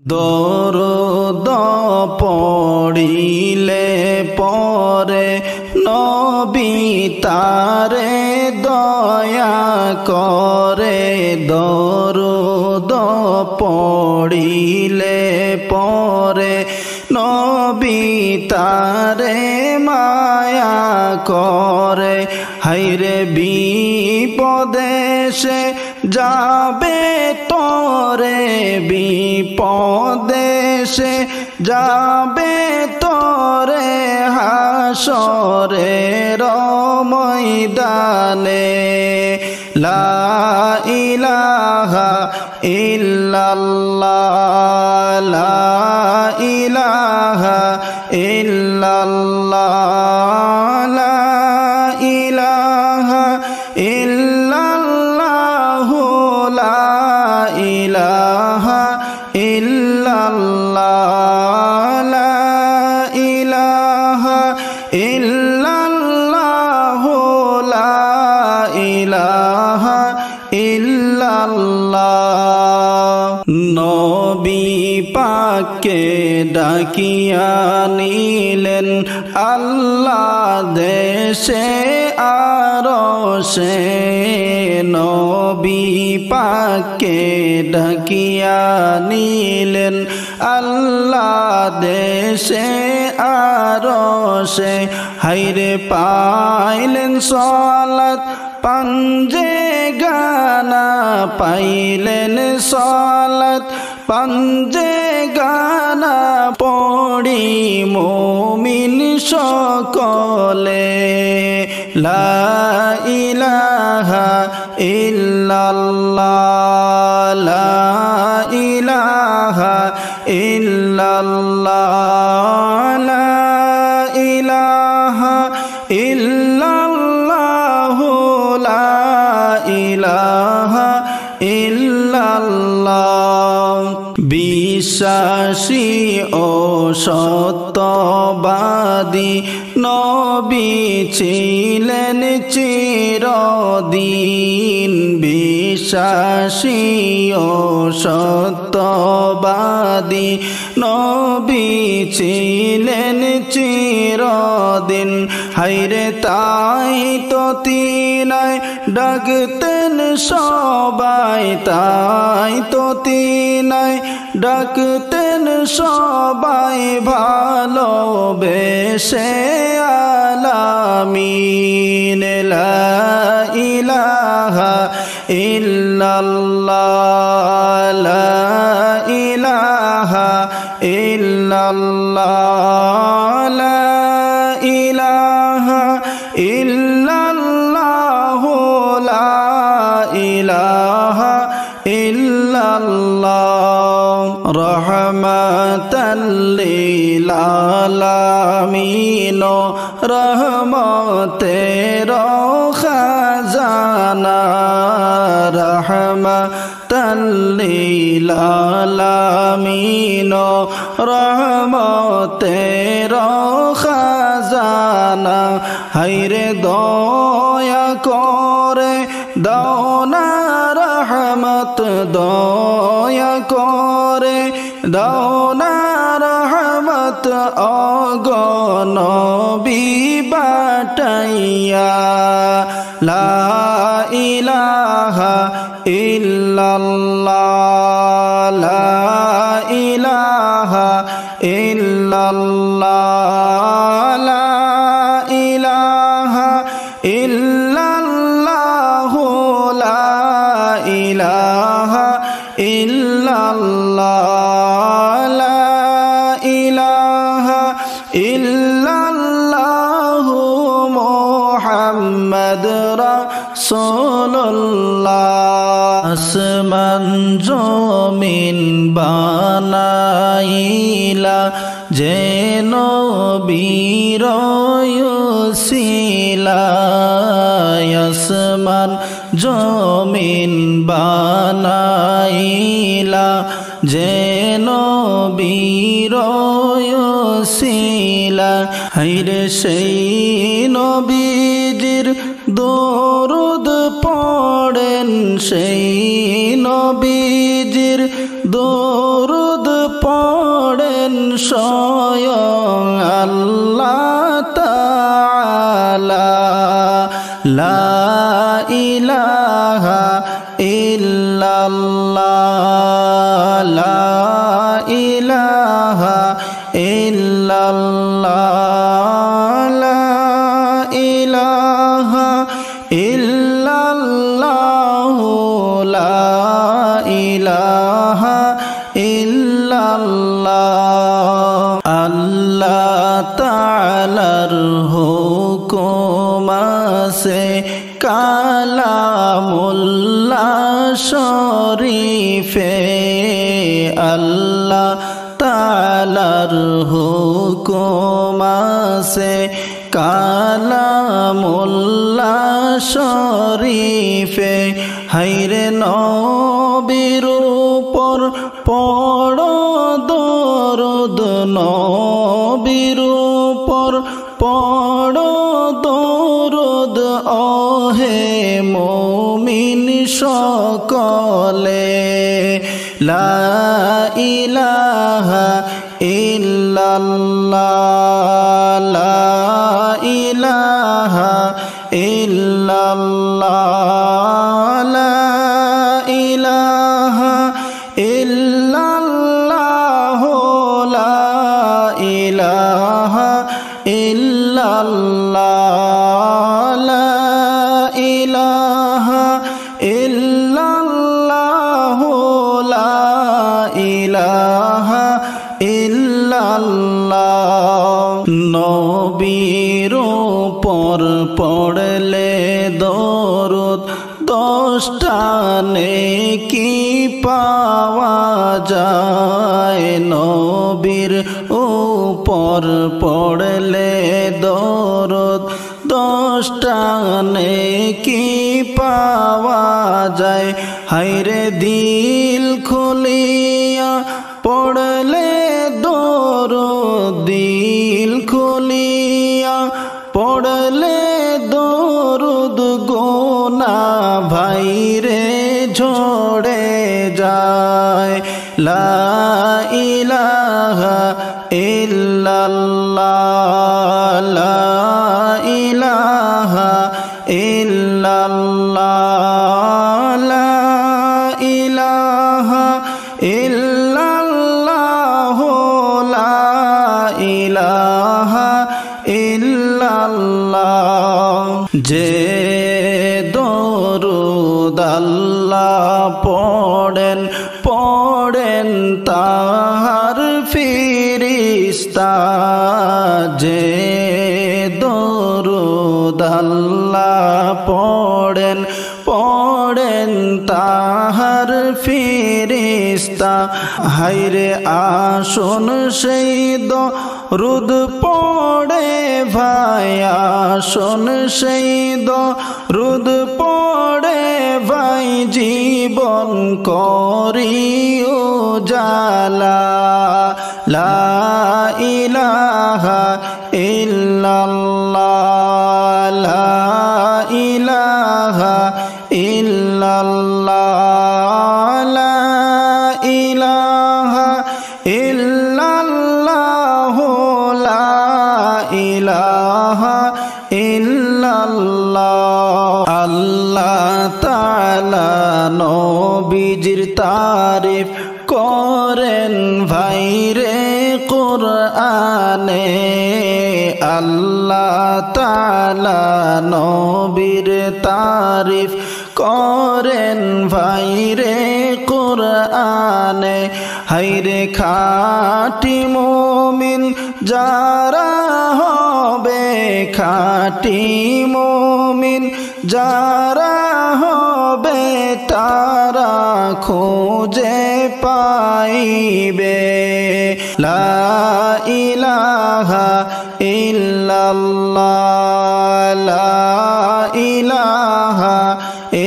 দরুদ পড়িলে পরে নবী তারে দয়া করে। দরুদ পড়িলে পরে নবী তারে মায়া করে। হায়রে বিপদে সে যাবে তোরে, বিপদে সে যাবে তোরে হাসরের ময়দানে। লা ইলাহা ইল্লাল্লাহ, লা ইলাহা ইল্লাল্লাহ, লা ইলাহা ইল্লাল্লাহ, লা ইলাহা ইল্লাল্লাহ, লা ইলাহা ইল্লাল্লাহ, লা ইলাহা ইল্লাল্লাহ। নবী পাককে ডাকিয়া নিলেন আল্লাহ দেশে আরশে। নবী পাককে ডাকিয়া নিলেন আল্লাহ দেশে আরশে। হায়রে পাইলেন সালাত পাঞ্জে গানা, পাইলেন সালাত পাঞ্জে গানা। পড়ি মুমিন সকলে লা ইলাহা ইল্লাল্লাহ, লা ইলাহা ইল্লাল্লাহ, লা ইলাহা ইল্লাল্লাহ, লা ইলাহা ইল্লাল্লাহ। বিশ্বাসী ও সত্যবাদী নবী ছিলেন চিরদিন। বিশ্বাসী ও সত্যবাদী নবী ছিলেন চিরদিন। হায়রে তাই তো তিনায় ডাকতেন সবাই, তাই তো তিনায় ডাকতেন সবাই ভালোবেসে আলামিন। লা ইলাহা ইল্লাল্লাহ, লা ইলাহা ইল্লাল্লাহ, লা ইলাহা ইল্লাল্লাহ, লা ইলাহা ইল্লাল্লাহ। রহমাতাল লিল আলামিন, রহমতের খাজানা। রহমাতাল লিল আলামিন, রহমতের খাজানা। হায়রে দয়া করে দাও না রহমত, দয়া করে দাও না রহমত। ওগো নবী বাটাইয়া লা ইলাহা ইল্লাল্লাহ, লা ইলাহা ইল্লাল্লাহ, লা ইলাহা ইল্লাল্লাহ, লা ইলাহা ইল্লাল্লাহ, লা ইলাহা ইল্লাল্লাহ, মুহাম্মদ রাসূলুল্লাহ। আসমান জমিন বানাইলা যে নবীর উসিলায়। আসমান জমিন বানাইলা যে নবীর উসিলা। হায়রে সেই নবীজির দরুদ পড়েন, সেই নবীজির দরুদ হলেন স্বয়ং আল্লাহ তাআলা লা ইলাহা ইল্লাল্লাহ লা ইলাহা ইল্লাল্লাহ লা ইলাহা ইল্লাল্লাহ লা ইলাহা ইল্লাল্লাহ আল্লাহ তাআলার হুকুম আছে কালামুল্লাহ শরীফে আল্লাহ তাআলার হুকুম আছে কালামুল্লাহ শরীফে হায়রে নবীর উপর পড়ো দরুদ নবীর উপর পড়ো দরুদ ওহে মুমিন সকলে লা ইলাহা ইল্লাল্লাহ লা ইলাহা ইল্লাল্লাহ লা ইলাহা ইল্লাল্লাহ লা ইলাহা ইল্লাল্লাহ লা ইলাহা ইল্লাল্লাহ লা ইলাহা ইল্লাল্লাহ নবীর উপর পড়লে দরুদ 10টা নেকি পাওয়া যায় নবীর উপর পড়লে দরুদ 10টা নেকি পাওয়া যায় হায়রে দিল খুলিয়া পড়লে দরুদ দিল খুলিয়া পড়লে দরুদ গুনাহ ভাইরে ঝরে যায় লা ইলাহা ইল্লাল্লাহ লা ইলাহা ইল্লাল্লাহ লা ইলাহা ইল্লাল্লাহ লা ইলাহা ইল্লাল্লাহ যে দরুদ আল্লাহ পড়েন পড়েন তাহার ফিরিস্তা যে দরুদ আল্লাহ পড়েন পড়েন তাহার ফিরিস্তা হায়রে আসুন সেই দরুদ পড়ে ভাই আসুন সেই দরুদ পড়ে ভাই জীবন করি উজালা লা ইলাহা ইল্লাল্লাহ লা ইলাহা ইল্লাল্লাহ লা ইলাহা ইল্লাল্লাহ লা ইলাহা ইল্লাল্লাহ আল্লাহ তাআলা নবীজির তারিফ করেন ভাইরে কোরআনে আল্লাহ তাআলা নবীর তারিফ করেন ভাইরে কোরআনে হায়রে খাঁটি মুমিন যারা হবে খাঁটি মুমিন যারা হবে তারা খুঁজে পাইবে লা ইলাহা ইল্লাল্লাহ লা ইলাহা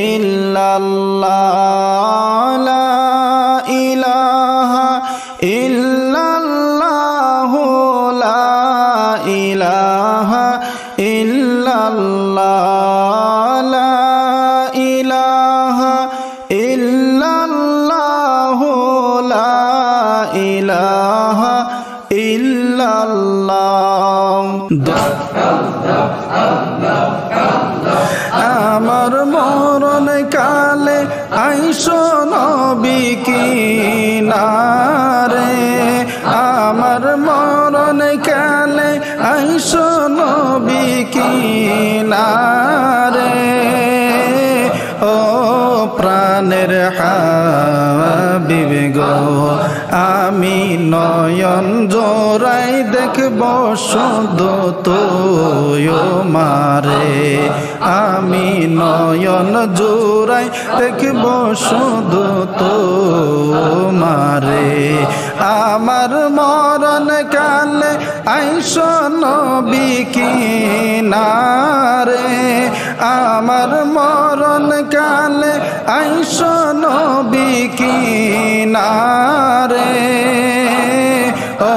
ইল্লাল্লাহ লা ইলাহা ইল্লাল্লাহ লা ইলাহা ইল্লাল্লাহ লা ইলাহা ইল্লাল্লাহ লা ইলাহা আল্লাহ আমার মরণ কালে আইসো নবী কিনারে আমার মরণ কালে আইসো নবী কিনারে ও প্রাণের হাবিব গো আমি নয়ন জোড়াই দেখব শুধু তোমারে আমি নয়ন জোড়াই দেখব শুধু তোমারে আমার মরণ কালে আইসো নবী কিনারে আমার মরণ কালে আইসো নবী কিনারে ও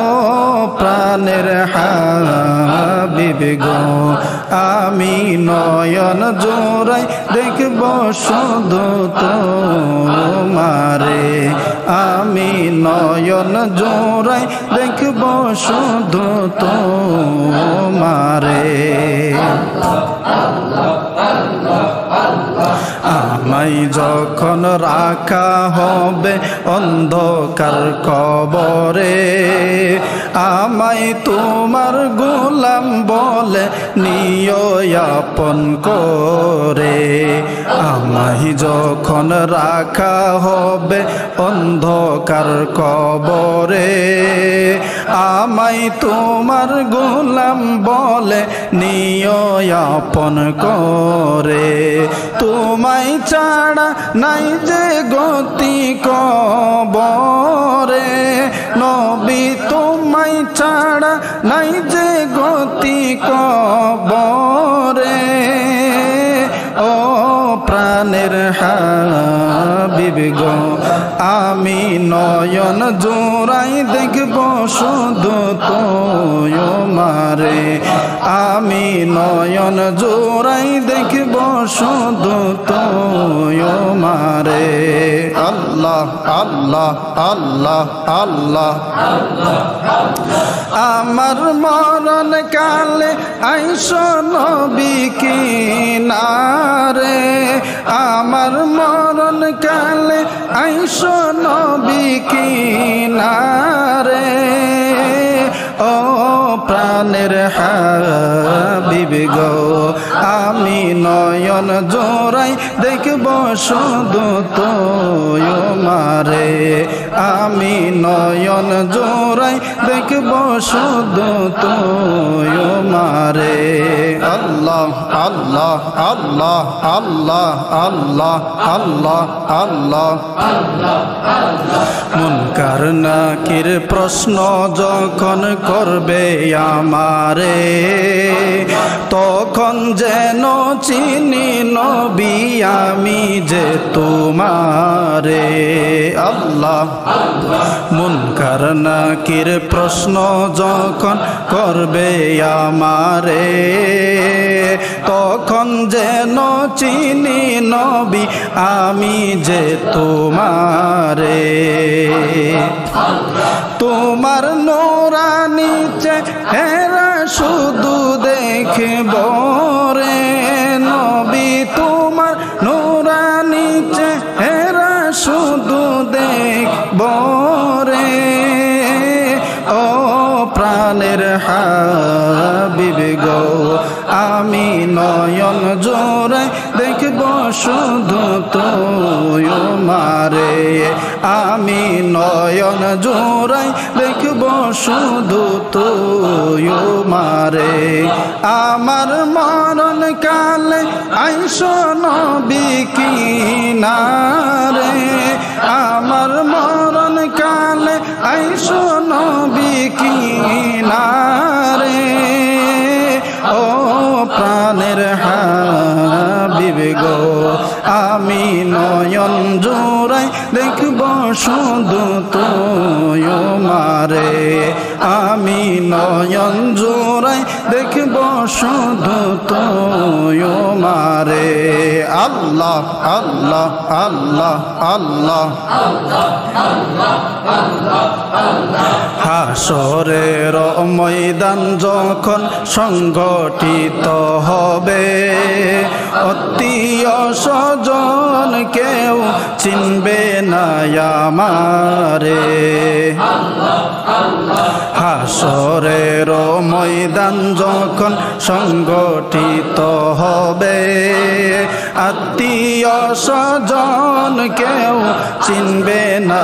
প্রাণের হাবিব গো আমি নয়ন জোড়াই দেখব শুধু তোমারে আমি নয়ন জোড়াই দেখব শুধু তোমারে আমায় যখন রাখা হবে অন্ধকার কবরে আমায় তোমার গোলাম বলে নিও আপন করে আমায় যখন রাখা হবে অন্ধকার কবরে আমায় তোমার গোলাম বলে নিও আপন করে তোমায় ছাড়া নাই যে গতি কবরে নবী তোমায় ছাড়া নাই যে গতি কবরে ও প্রাণের হাবিব গো আমি নয়ন জোড়াই দেখব শুধু তোমারে আমি নয়ন জোড়াই দেখব শুধু তোমারে আল্লাহ আল্লাহ আল্লাহ আল্লাহ আমার মরণ কালে আইসো নবী কিনারে আমার মরণ কালে আইসো নবী কিনারে ও প্রাণের হাবিব গো আমি নয়ন জোড়াই দেখব শুধু তোমারে আমি নয়ন জোড়াই দেখব শুধু তোমারে আল্লাহ আল্লাহ আল্লাহ আল্লাহ আল্লাহ আল্লাহ আল্লাহ মুনকার নাকির প্রশ্ন যখন করবে আমারে তখন যেন চিনি নবী আমি যে তোমারে আল্লাহ মুনকার নাকির প্রশ্ন যখন করবে আমারে তখন যেন চিনি নবী আমি যে তোমারে তোমার নোরানি চেহারা শুধু দেখব রে নবী তোমার নোরানি চেহারা শুধু দেখব রে ও প্রাণের হাবিব গো আমি নয়ন জোড়াই দেখব শুধু তোমারে আমি নয়ন জোড়াই দেখব শুধু তোমারে আমার মরণ কালে আইসো নবী কিনারে আমার মরণ কালে আইসো নবী কিনারে ও প্রাণের হাবিব গো আমি নয়ন জোড়াই দেখব শুধু তোমারে আমি নয়ন জোড়াই দেখব শুধু তোমারে আল্লাহ আল্লাহ আল্লাহ আল্লাহ হাসরের ময়দান যখন সংগঠিত হবে আত্মীয় স্বজন কেউ চিনবে না আমারে হাসরের ময়দান যখন সংগঠিত হবে আত্মীয় স্বজন কেউ চিনবে না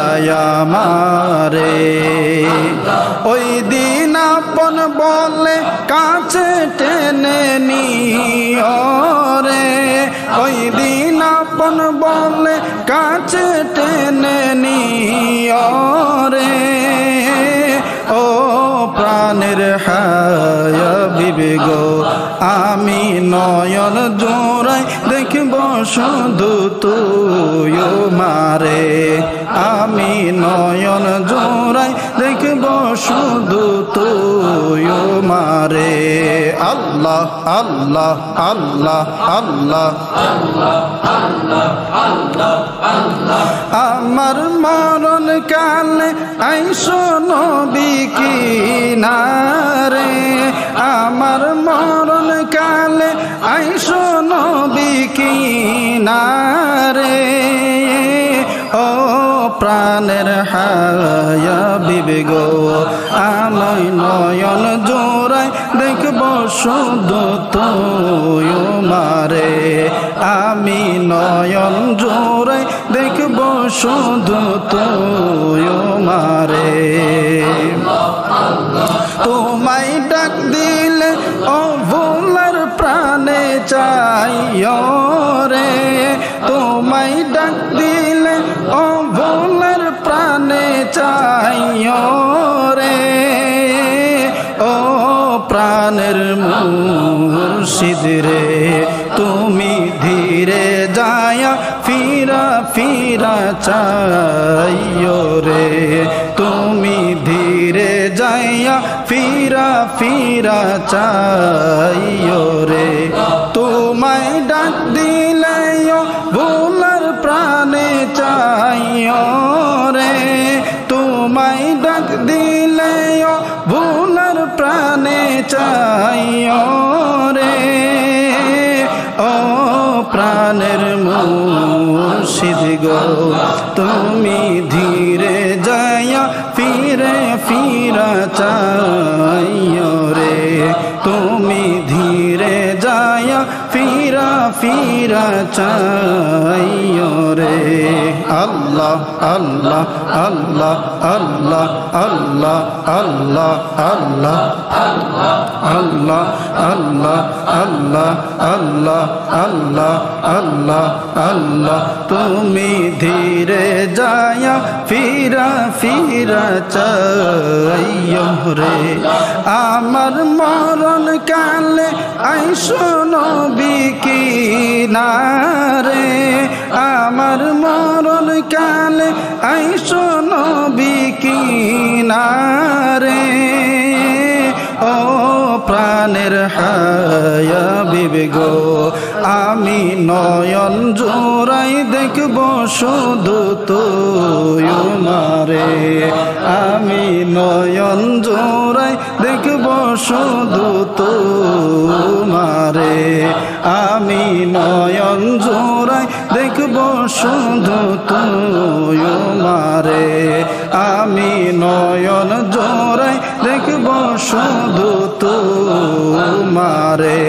আমারে ওই দিন আপন বলে কাছে টেনে নিও রে ওই দিন আপন বলে কাছে টেনে নিও রে ও প্রাণের হাবিব গো আমি নয়ন জোড়াই দেখব শুধু তুই মারে আমি নয়ন জোড়াই দেখব শুধু তুই মারে আল্লাহ আল্লাহ আল্লাহ আল্লাহ আমার মরণ কালে আইসো নবী কিনারে আমার মরণ কালে আইসো নবী কিনারে ও প্রাণের হাবিব গো আমি নয়ন জোড়াই দেখব শুধু তুই মারে আমি নয়ন জোড়াই দেখব শুধু তুই মারে তোমায় ডাক দিলে ও ভোলার প্রাণে চাইও রে তোমায় ডাক দিলে ও ভোলার প্রাণে চাইও রে ও প্রাণের মুর্শিদ রে তুমি ধীরে যায়া ফিরা ফিরা চাইও রে তুমি ধীরে যাইয়া ফিরা ফিরা চাইও রে তোমায় ডাক দিলে ভোলার প্রাণে চাইও রে তোমায় ডাক দিলে ভোলার প্রাণে চাইও রে ও প্রাণের মুর্শিদ গো তুমি ধীরে যায়া ফিরে ফিরা চাইও রে তুমি ধীরে যায়া ফিরা ফিরা চাইও রে আল্লাহ আল্লাহ আল্লাহ আল্লাহ আল্লাহ আল্লাহ আল্লাহ আল্লাহ আল্লাহ আল্লাহ আল্লাহ আল্লাহ আল্লাহ আল্লাহ তুমি ধীরে যায়া ফিরা ফিরা চাইও রে আমার মরণ কালে আইসো নবী কিনারে আমার মরণ কালে আইসো নবী কিনারে ও প্রাণের হাবিব গো আমি নয়ন জোড়াই দেখব শুধু তুই মারে আমি নয়ন জোড়াই দেখব শুধু তোমারে আমি নয়ন জোড়াই দেখব শুধু তোমারে আমি নয়ন জোড়াই দেখব শুধু তোমারে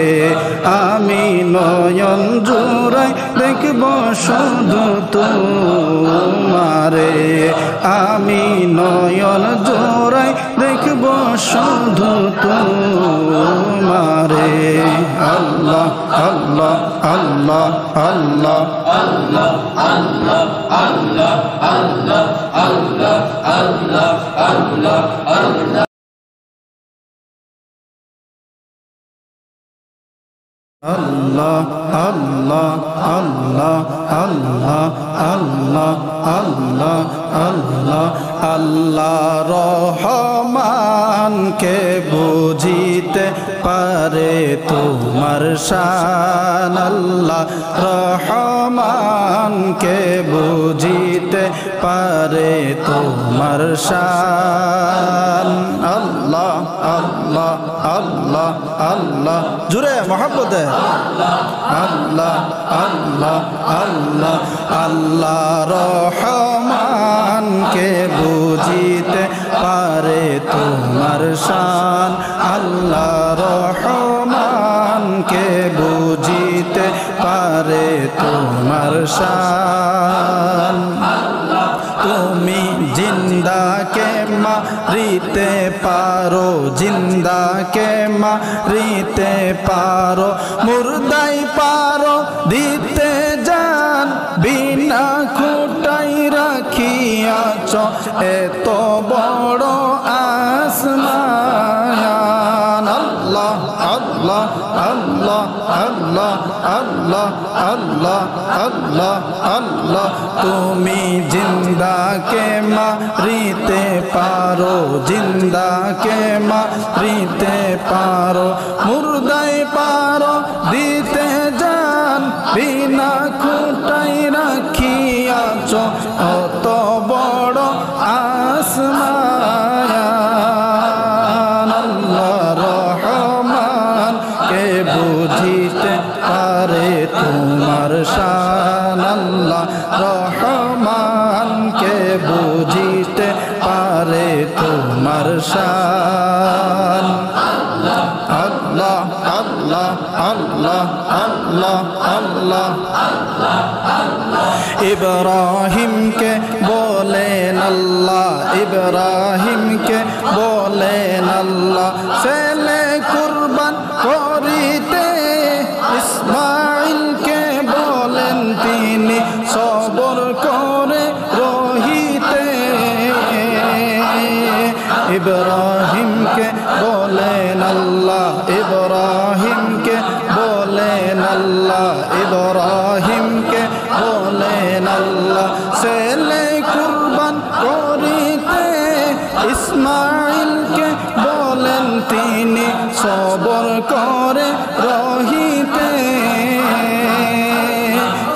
আমি নয়ন জোড়াই দেখব শুধু তোমারে আমি নয়ন জোড়াই দেখব শুধু তোমারে আল্লাহ আল্লাহ আল্লাহ আল্লাহ আল্লাহ আল্লাহ আল্লাহ আল্লাহ আল্লাহ আল্লাহ আল্লাহ আল্লাহ Allah Allah Allah Allah Allah Allah Allah Allah Rahman কে বুঝিতে পারে তোমার শান আল্লাহ রহমান কে বুঝিতে পারে তোমার শান আল্লাহ আল্লাহ জুড়ে মহব্বতে আল্লাহ আল্লাহ আল্লাহ আল্লাহ রহমানকে বুঝিতে পারে তোমার শান আল্লাহ রহমানকে বুঝিতে পারে তোমার শান তুমি জিন্দাকে মারিতে পারো জিন্দাকে মারিতে পারো মুর্দাই পারো দিতে জান বিনা খুঁটাই রাখিয়াছ এত বড় আসমান আল্লাহ আল্লাহ আল্লাহ আল্লাহ আল্লাহ আল্লাহ আল্লাহ আল্লাহ তুমি জিন্দাকে মারিতে পারো জিন্দাকে মারিতে পারো মুর্দাই পারো দিতে জান বিনা খুঁটাই রাখিয়াছ অত বড় আসমান আল্লাহ রহমান কে বুঝিতে পারে তোমার শান আল্লাহ রহমান কে বুঝিতে পারে তোমার শান আল্লাহ আল্লাহ আল্লাহ আল্লাহ আল্লাহ ইব্রাহিমকে বলেন আল্লাহ ইব্রাহিমকে বলেন আল্লাহ ছেলে কুরবান করিতে ইসমাইলকে বলেন তিনি সবর করে রহিতে ইব্রাহিমকে বলেন আল্লাহ ইব্রাহিমকে বলেন আল্লাহ ইব্রাহিমকে বলেন আল্লাহ ছেলে কুরবান করিতে ইসমাইলকে বলেন তিনি সবর করে রহিতে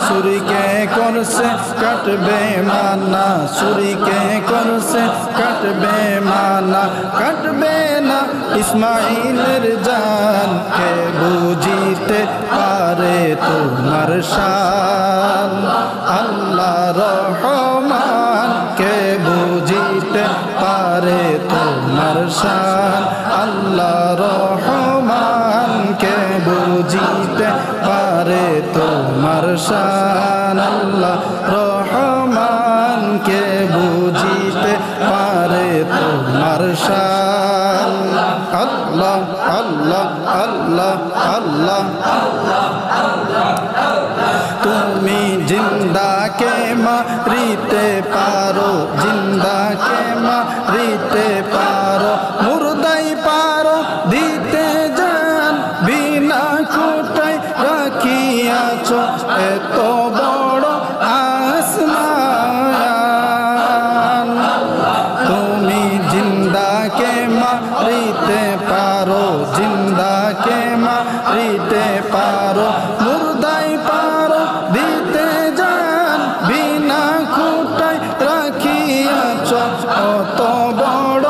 সুরিকে করছে কাটবে মানা সুরিকে করছে কাটবে মানা কাটবে না ইসমাইলের জান কে বুঝিতে পারে তোমার শান আল্লাহ রহমান কে বুঝিতে পারে তোমার শান আল্লাহ রহমান কে বুঝিতে পারে তোমার শান আল্লাহ রহমান কে বুঝিতে পারে তোমার শান আল্লাহ আল্লাহ আল্লাহ আল্লাহ তুমি জিন্দাকে মারিতে পারো জিন্দাকে মারিতে পারো মুর্দাই পারো দিতে জান বিনা খুঁটাই রাখিয়াছ এত বড় আসমান তুমি জিন্দাকে মারিতে পারো জিন্দাকে মারিতে পারো মুর্দাই পারো দিতে জান বিনা খুঁটাই রাখিয়াছ অত বড়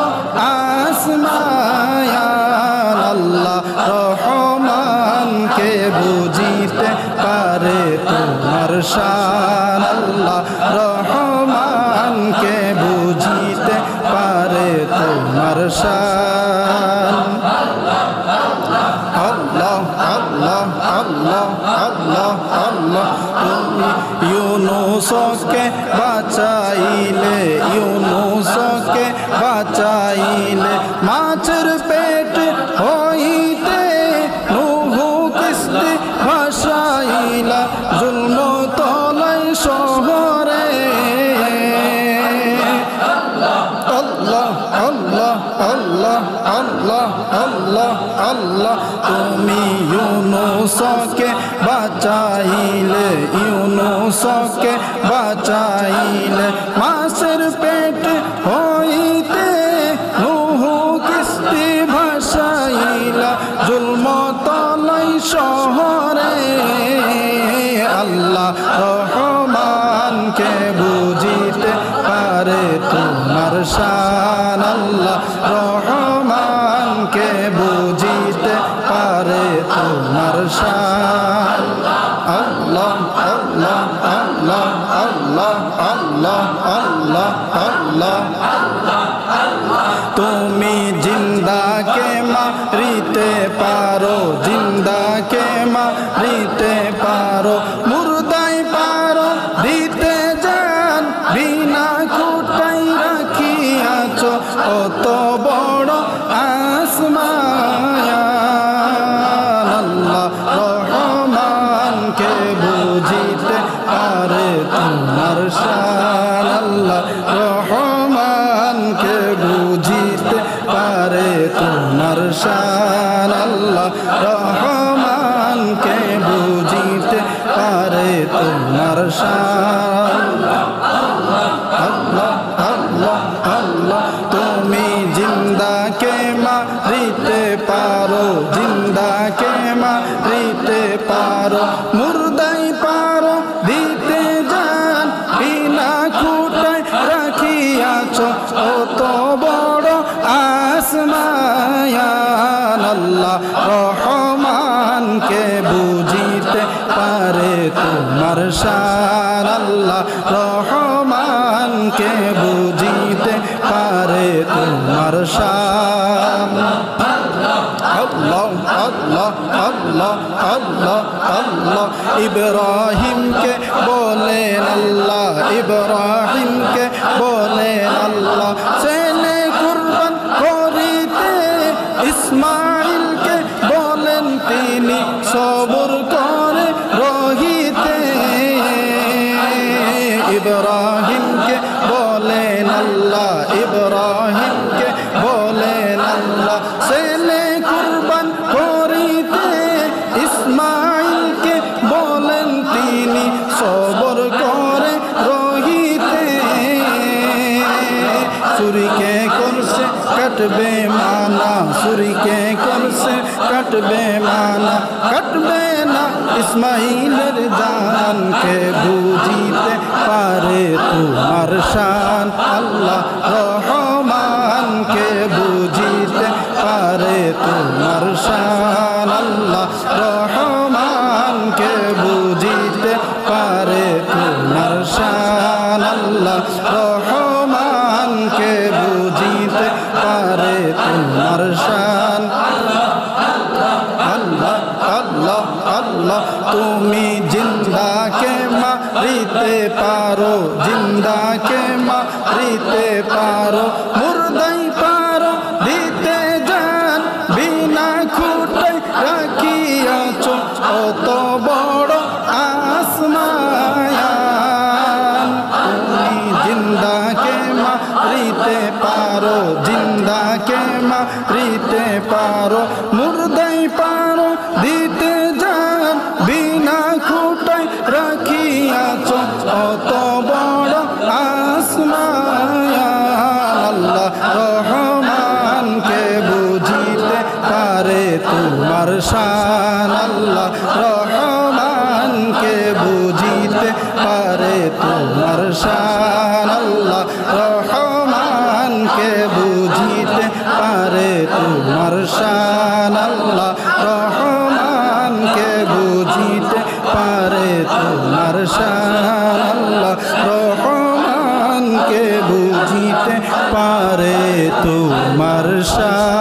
আসমান আল্লাহ রহমানকে বুঝিতে পারে তোমার শান আল্লাহ রহমানকে বুঝিতে পারে তোমার শান আল্লাহ আল্লাহ আল্লাহ আল্লাহ আল্লাহ তুমি ইউনুসকে বাঁচাইলে ইউনুসকে বাঁচাইলে মাছের পেট হইতে নুহু কিস্তি ভাসাইলা জুলম তলাই শহরে আল্লাহ আল্লাহ আল্লাহ আল্লাহ আল্লাহ আল্লাহ তুমি ইউনুসকে বাঁচাইলে ইউনুসকে বাঁচাইলে মাছের পেট হইতে নুহু কিস্তি ভাসাইলা জুলম তলাই শহরে আল্লাহ রহমানকে বুঝিতে পারে তোমার শান আল্লাহ রহমানকে বুঝিতে শান আল্লাহ আল্লাহ আল্লাহ আল্লাহ আল্লাহ আল্লাহ আল্লাহ তুমি জিন্দাকে মারিতে পারো জিন্দাকে মারিতে পারো মুর্দাই পারো দিতে জান বিনা খুঁটাই রাখিয়াছো কত বড় আসমান আল্লাহ রহমানকে বুঝিতে পারে তোমার শান আল্লাহ রহমানকে বুঝিতে পারে তোমার শান আল্লাহ রহমানকে বুঝিতে পারে তোমার শান আল্লাহ আল্লাহ আল্লাহ তুমি জিন্দাকে মারিতে পারো জিন্দাকে মারিতে পারো মুর্দাই পারো দিতে জান বিনা খুঁটায় রাখিয়াছো কত বড় আসমান আল্লাহ রহমানকে বুঝিতে পারে তোমার শান আল্লাহ রহমানকে বুঝিতে পারে তোমার শান আল্লাহ আল্লাহ আল্লাহ আল্লাহ আল্লাহ ইব্রাহিমকে বলেন আল্লাহ ইব্রাহিমকে বলেন আল্লাহ ছেলে কুরবান করিতে ইসমাইলকে বলেন তিনি সবর করে রহিতে ইব্রাহিমকে বলেন আল্লাহ ইব্রাহিমকে বলেন আল্লাহ ছেলে কুরবান করিতে ইসমাইলকে বলেন তিনি সবর করে রহিতে ছুরিকে করছে কাটবে মানা ছুরিকে করছে কাটবে মানা কাটবে না ইসমাইলের জানকে বুঝিতে পারে তোমার শান আল্লাহ রহমানকে বুঝিতে পারে তোমার শান আল্লাহ রহমানকে বুঝিতে পারে তোমার শান আল্লাহ রহমানকে বুঝিতে পারে তোমার শান আল্লাহ আল্লাহ আল্লাহ তুমি জিন্দাকে মারিতে পারো জিন্দাকে মারিতে পারো মুর্দাই পারো দিতে জান বিনা খুঁটাই রাখিয়াছো কত বড় আসমান তুমি জিন্দাকে মারিতে পারো জিন্দাকে মারিতে পারো মুর্দাই পারো দিতে জান বিনা খুঁটাই রাখিয়াছো কত বড় আসমান আল্লাহ রহমানকে বুঝিতে পারে তোমার শান আল্লাহ রহমানকে বুঝিতে পারে তোমার শান আল্লাহ রহমানকে বুঝিতে পারে তোমার শান আল্লাহ রহমানকে বুঝিতে পারে তোমার শান আল্লাহ রহমানকে বুঝিতে পারে তোমার শান